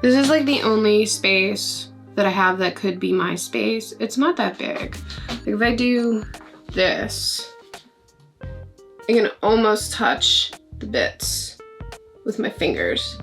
This is like the only space that I have that could be my space. It's not that big. Like if I do this, I can almost touch the bits with my fingers.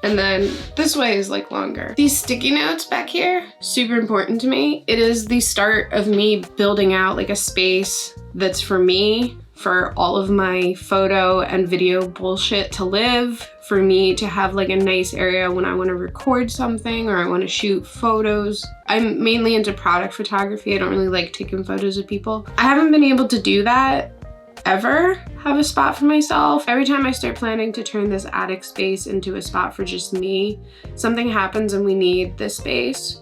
And then this way is like longer. These sticky notes back here, super important to me. It is the start of me building out like a space that's for me, for all of my photo and video bullshit to live, for me to have like a nice area when I want to record something or I want to shoot photos. I'm mainly into product photography. I don't really like taking photos of people. I haven't been able to do that ever, have a spot for myself. Every time I start planning to turn this attic space into a spot for just me, something happens and we need this space.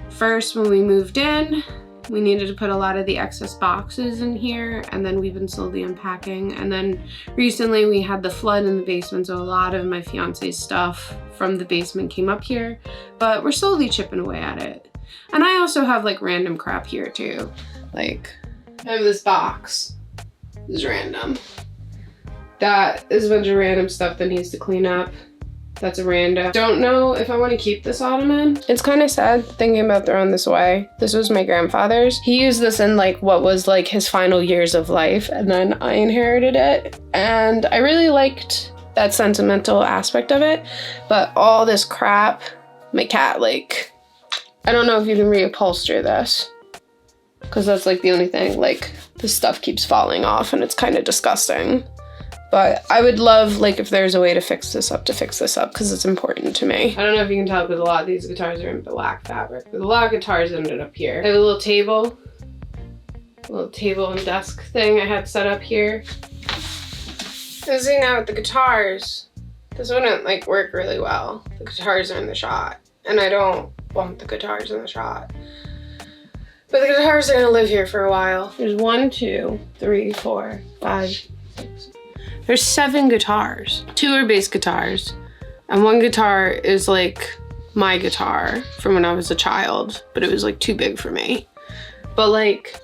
First, when we moved in, we needed to put a lot of the excess boxes in here, and then we've been slowly unpacking. And then recently we had the flood in the basement, so a lot of my fiance's stuff from the basement came up here, but we're slowly chipping away at it. And I also have like random crap here too. Like I have this box. This is random. That is a bunch of random stuff that needs to clean up. That's a random. Don't know if I want to keep this ottoman. It's kind of sad thinking about throwing this away. This was my grandfather's. He used this in like what was like his final years of life, and then I inherited it. And I really liked that sentimental aspect of it. But all this crap, my cat, like, I don't know if you can reupholster this, because that's like the only thing. Like, this stuff keeps falling off and it's kind of disgusting. But I would love, like, if there's a way to fix this up, because it's important to me. I don't know if you can tell, because a lot of these guitars are in black fabric, but a lot of guitars ended up here. I have a little table and desk thing I had set up here. And see now with the guitars, this wouldn't like work really well. The guitars are in the shot, and I don't want the guitars in the shot. But the guitars are gonna live here for a while. There's 1, 2, 3, 4, 5, 6. There's 7 guitars. 2 are bass guitars, and 1 guitar is like my guitar from when I was a child, but it was like too big for me. But like,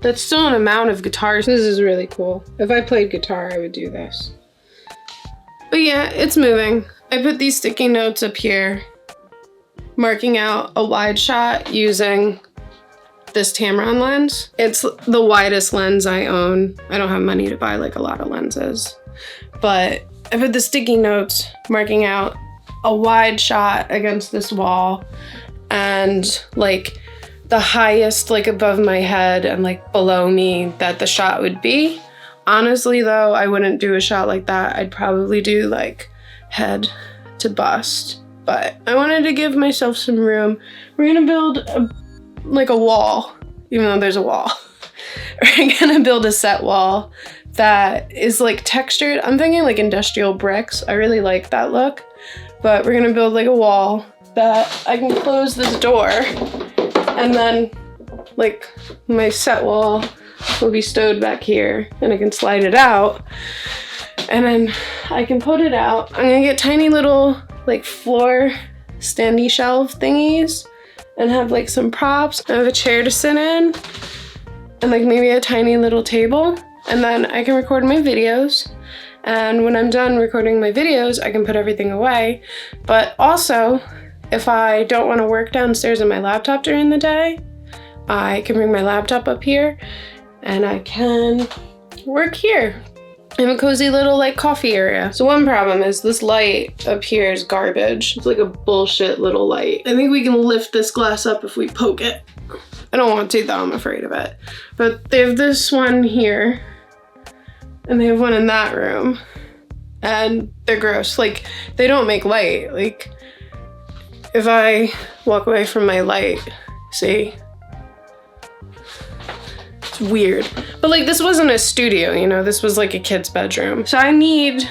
that's still an amount of guitars. This is really cool. If I played guitar, I would do this. But yeah, it's moving. I put these sticky notes up here, marking out a wide shot using this Tamron lens. It's the widest lens I own. I don't have money to buy like a lot of lenses, but I put the sticky notes marking out a wide shot against this wall, and like the highest like above my head and like below me that the shot would be. Honestly though, I wouldn't do a shot like that. I'd probably do like head to bust, but I wanted to give myself some room. We're gonna build like a wall, even though there's a wall. We're gonna build a set wall that is like textured. I'm thinking like industrial bricks. I really like that look, but we're gonna build like a wall that I can close this door, and then like my set wall will be stowed back here, and I can slide it out, and then I can put it out. I'm gonna get tiny little like floor standy shelf thingies and have like some props. I have a chair to sit in and like maybe a tiny little table, and then I can record my videos. And when I'm done recording my videos, I can put everything away. But also, if I don't want to work downstairs on my laptop during the day, I can bring my laptop up here and I can work here. I have a cozy little like coffee area. So one problem is this light up here is garbage. It's like a bullshit little light. I think we can lift this glass up if we poke it. I don't want to though, I'm afraid of it. But they have this one here, and they have one in that room, and they're gross. Like, they don't make light. Like, if I walk away from my light, see? It's weird. But like, this wasn't a studio, you know? This was like a kid's bedroom. So I need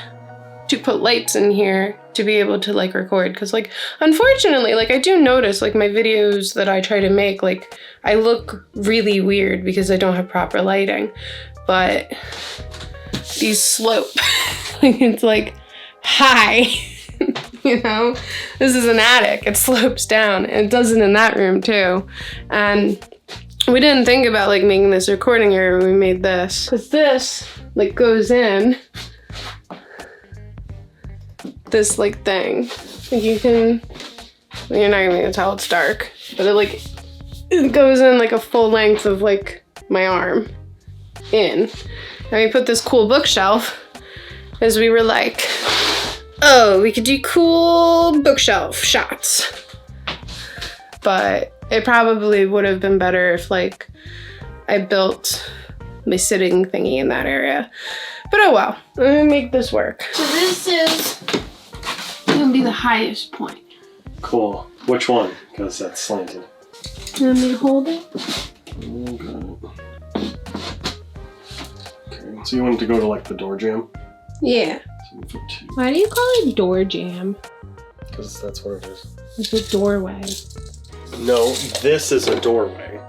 to put lights in here to be able to like record, because like, unfortunately, like I do notice like my videos that I try to make, like I look really weird because I don't have proper lighting. But these slope. It's like high. You know, this is an attic, it slopes down, and it does it in that room too. And we didn't think about like making this recording area when we made this, because this like goes in this like thing. Like you can You're not even gonna tell it's dark, but it goes in like a full length of like my arm in. Now we put this cool bookshelf as we were like, oh, we could do cool bookshelf shots. But it probably would have been better if like I built my sitting thingy in that area. But oh well, I'm gonna make this work. So this is gonna be the highest point. Cool. Which one? Because that's slanted. Let me hold it. Okay, so you wanted to go to like the door jamb? Yeah. Why do you call it door jamb? Because that's what it is. It's a doorway. No, this is a doorway.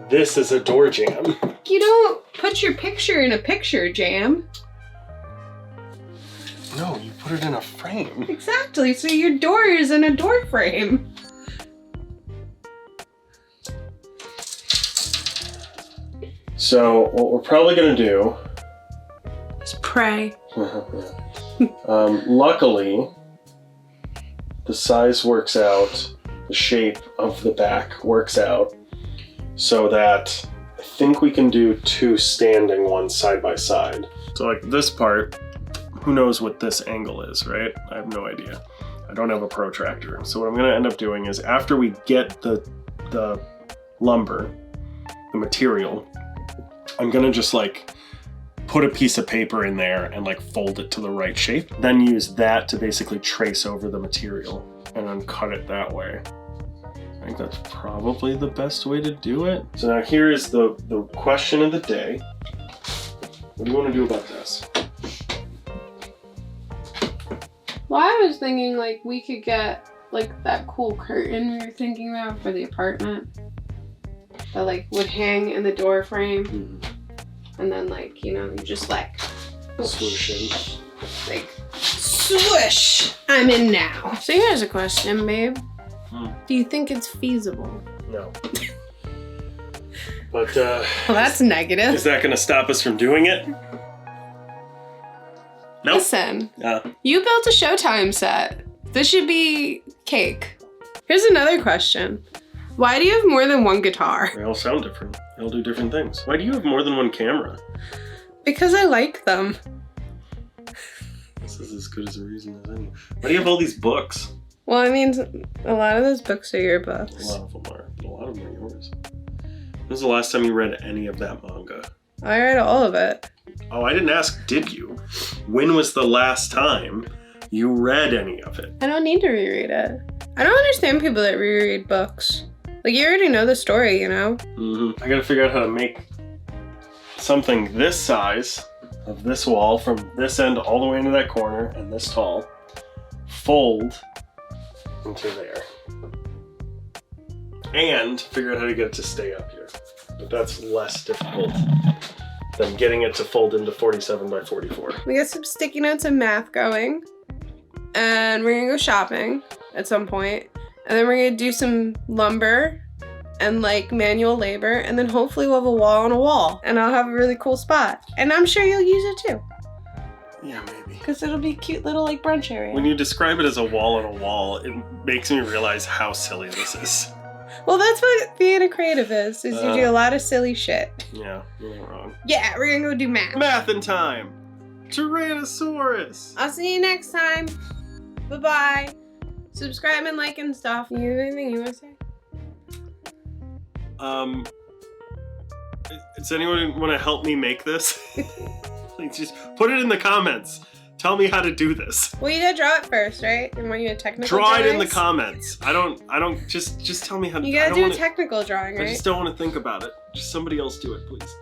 This is a door jamb. You don't put your picture in a picture jam. No, you put it in a frame. Exactly, so your door is in a door frame. So what we're probably gonna do is pray. Luckily, the size works out, the shape of the back works out, so that I think we can do 2 standing ones side by side. So like this part, who knows what this angle is, right? I have no idea. I don't have a protractor. So what I'm gonna end up doing is after we get the lumber, the material, I'm gonna just like put a piece of paper in there and like fold it to the right shape, then use that to basically trace over the material and then cut it that way. I think that's probably the best way to do it. So now here is the question of the day. What do you want to do about this? Well, I was thinking like we could get like that cool curtain we were thinking about for the apartment that like would hang in the door frame. Mm-hmm. And then like, you know, you just like swoosh in. Like swoosh! I'm in now. So here's a question, babe. Do you think it's feasible? No. But well, that's negative. Is that gonna stop us from doing it? Nope. Listen, you built a Showtime set. This should be cake. Here's another question. Why do you have more than one guitar? They all sound different. They all do different things. Why do you have more than one camera? Because I like them. This is as good as a reason as any. Why do you have all these books? Well, I mean, a lot of those books are your books. A lot of them are. A lot of them are yours. When was the last time you read any of that manga? I read all of it. Oh, I didn't ask, did you? When was the last time you read any of it? I don't need to reread it. I don't understand people that reread books. Like, you already know the story, you know? Mm-hmm. I gotta figure out how to make something this size of this wall from this end all the way into that corner and this tall, fold into there. And figure out how to get it to stay up here. But that's less difficult than getting it to fold into 47 by 44. We got some sticky notes and math going. And we're gonna go shopping at some point. And then we're gonna do some lumber and like manual labor. And then hopefully we'll have a wall on a wall. And I'll have a really cool spot. And I'm sure you'll use it too. Yeah, maybe. Because it'll be a cute little like brunch area. When you describe it as a wall on a wall, it makes me realize how silly this is. Well, that's what being a creative is you do a lot of silly shit. Yeah, you're not wrong. Yeah, we're gonna go do math. Math in time! Tyrannosaurus! I'll see you next time. Bye-bye. Subscribe and like and stuff. You have anything you want to say? Does anyone want to help me make this? Please just put it in the comments. Tell me how to do this. Well, you gotta draw it first, right? And want you a technical Draw drawings? it in the comments. I don't, just tell me how to do it. You gotta do a technical drawing, right? I just don't want to think about it. Just somebody else do it, please.